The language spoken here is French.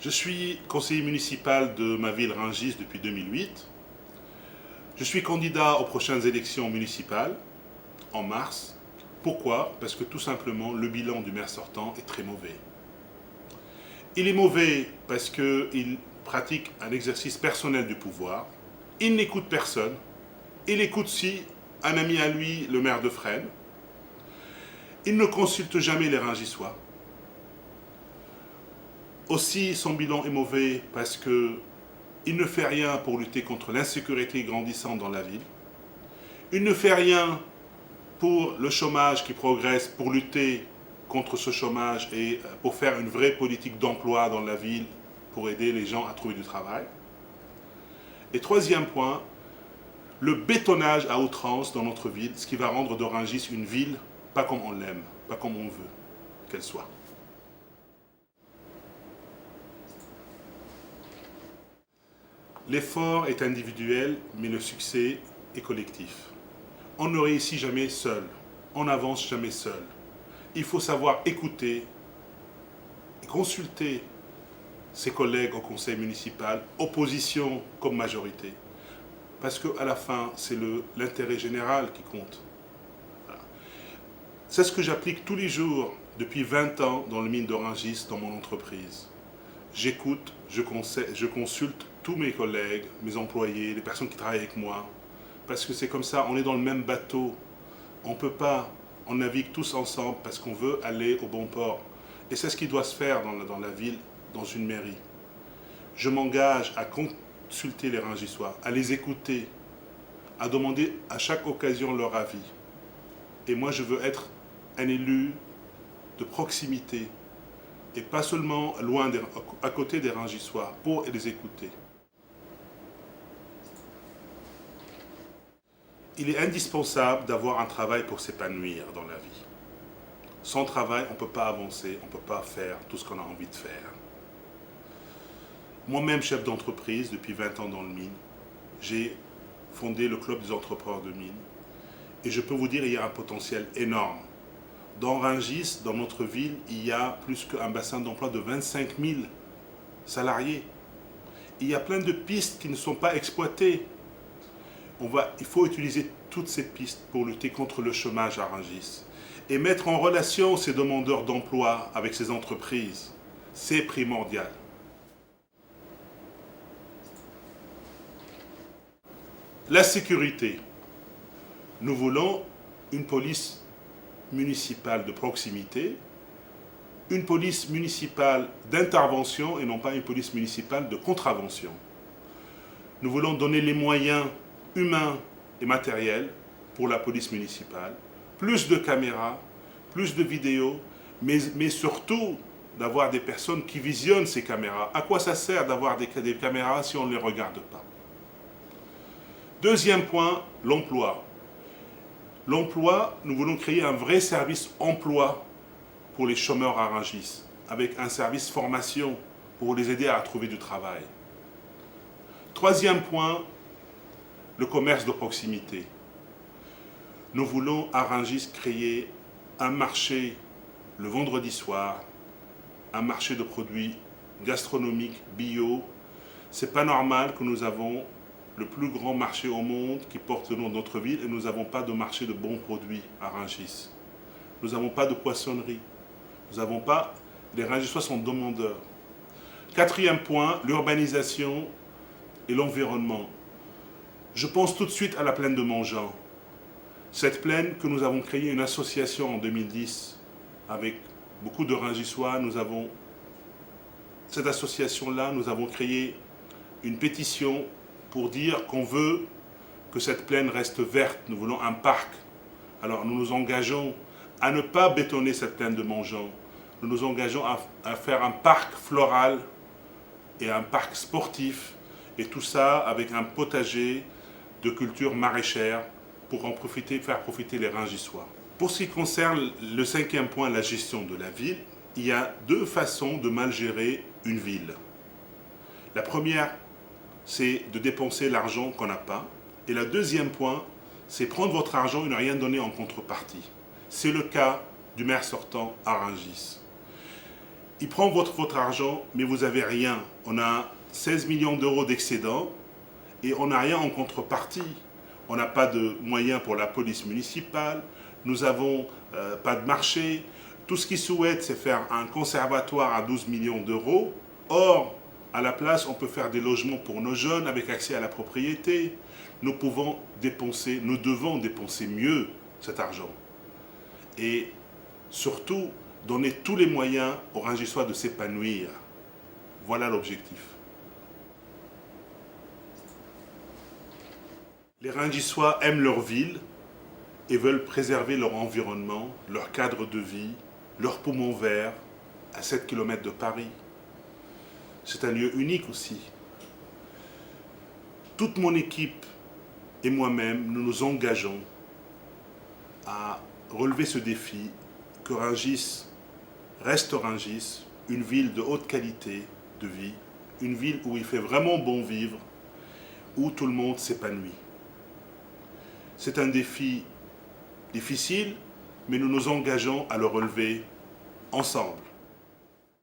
Je suis conseiller municipal de ma ville Rungis depuis 2008. Je suis candidat aux prochaines élections municipales en mars. Pourquoi? Parce que tout simplement, le bilan du maire sortant est très mauvais. Il est mauvais parce qu'il pratique un exercice personnel du pouvoir. Il n'écoute personne. Il écoute si un ami à lui, le maire de Fresnes. Il ne consulte jamais les Rungisois. Aussi, son bilan est mauvais parce qu'il ne fait rien pour lutter contre l'insécurité grandissante dans la ville. Il ne fait rien pour le chômage qui progresse, pour lutter contre ce chômage et pour faire une vraie politique d'emploi dans la ville, pour aider les gens à trouver du travail. Et troisième point, le bétonnage à outrance dans notre ville, ce qui va rendre de Rungis une ville pas comme on l'aime, pas comme on veut qu'elle soit. L'effort est individuel, mais le succès est collectif. On ne réussit jamais seul, on n'avance jamais seul. Il faut savoir écouter et consulter ses collègues au conseil municipal, opposition comme majorité. Parce qu'à la fin, c'est l'intérêt général qui compte. Voilà. C'est ce que j'applique tous les jours depuis 20 ans dans le mine de Rungis, dans mon entreprise. J'écoute, je consulte tous mes collègues, mes employés, les personnes qui travaillent avec moi. Parce que c'est comme ça, on est dans le même bateau. On ne peut pas, on navigue tous ensemble parce qu'on veut aller au bon port. Et c'est ce qui doit se faire dans la ville, dans une mairie. Je m'engage à consulter les Rungisois, à les écouter, à demander à chaque occasion leur avis. Et moi, je veux être un élu de proximité et pas seulement loin, à côté des Rungisois, pour les écouter. Il est indispensable d'avoir un travail pour s'épanouir dans la vie. Sans travail, on ne peut pas avancer, on ne peut pas faire tout ce qu'on a envie de faire. Moi-même, chef d'entreprise, depuis 20 ans dans le mine, j'ai fondé le club des entrepreneurs de mine. Et je peux vous dire, il y a un potentiel énorme. Dans Rungis, dans notre ville, il y a plus qu'un bassin d'emploi de 25 000 salariés. Il y a plein de pistes qui ne sont pas exploitées. Il faut utiliser toutes ces pistes pour lutter contre le chômage à Rungis et mettre en relation ces demandeurs d'emploi avec ces entreprises. C'est primordial. La sécurité. Nous voulons une police municipale de proximité, une police municipale d'intervention et non pas une police municipale de contravention. Nous voulons donner les moyens humains et matériels pour la police municipale, plus de caméras, plus de vidéos, mais surtout d'avoir des personnes qui visionnent ces caméras. À quoi ça sert d'avoir des caméras si on ne les regarde pas? Deuxième point, l'emploi. L'emploi, nous voulons créer un vrai service emploi pour les chômeurs à Rungis, avec un service formation pour les aider à trouver du travail. Troisième point, le commerce de proximité. Nous voulons à Rungis créer un marché le vendredi soir, un marché de produits gastronomiques, bio. C'est pas normal que nous avons le plus grand marché au monde qui porte le nom de notre ville et nous n'avons pas de marché de bons produits à Rungis. Nous n'avons pas de poissonnerie. Nous n'avons pas... Les Rungisois sont demandeurs. Quatrième point, l'urbanisation et l'environnement. Je pense tout de suite à la plaine de Montjean. Cette plaine que nous avons créé une association en 2010 avec beaucoup de Rungisois. Cette association-là, nous avons créé une pétition pour dire qu'on veut que cette plaine reste verte. Nous voulons un parc. Alors nous nous engageons à ne pas bétonner cette plaine de Montjean. Nous nous engageons à faire un parc floral et un parc sportif. Et tout ça avec un potager de culture maraîchère pour faire profiter les Rungisois. Pour ce qui concerne le cinquième point, la gestion de la ville, il y a deux façons de mal gérer une ville. La première, c'est de dépenser l'argent qu'on n'a pas. Et le deuxième point, c'est prendre votre argent et ne rien donner en contrepartie. C'est le cas du maire sortant à Rungis. il prend votre argent, mais vous n'avez rien. On a 16 millions d'euros d'excédent et on n'a rien en contrepartie. On n'a pas de moyens pour la police municipale, nous n'avons pas de marché. Tout ce qu'ils souhaitent, c'est faire un conservatoire à 12 millions d'euros. Or, à la place, on peut faire des logements pour nos jeunes avec accès à la propriété. Nous devons dépenser mieux cet argent. Et surtout, donner tous les moyens aux Rungis-sois de s'épanouir. Voilà l'objectif. Les Rungis-sois aiment leur ville et veulent préserver leur environnement, leur cadre de vie, leurs poumons verts à 7 km de Paris. C'est un lieu unique aussi. Toute mon équipe et moi-même, nous nous engageons à relever ce défi, que Rungis reste Rungis, une ville de haute qualité de vie, une ville où il fait vraiment bon vivre, où tout le monde s'épanouit. C'est un défi difficile, mais nous nous engageons à le relever ensemble.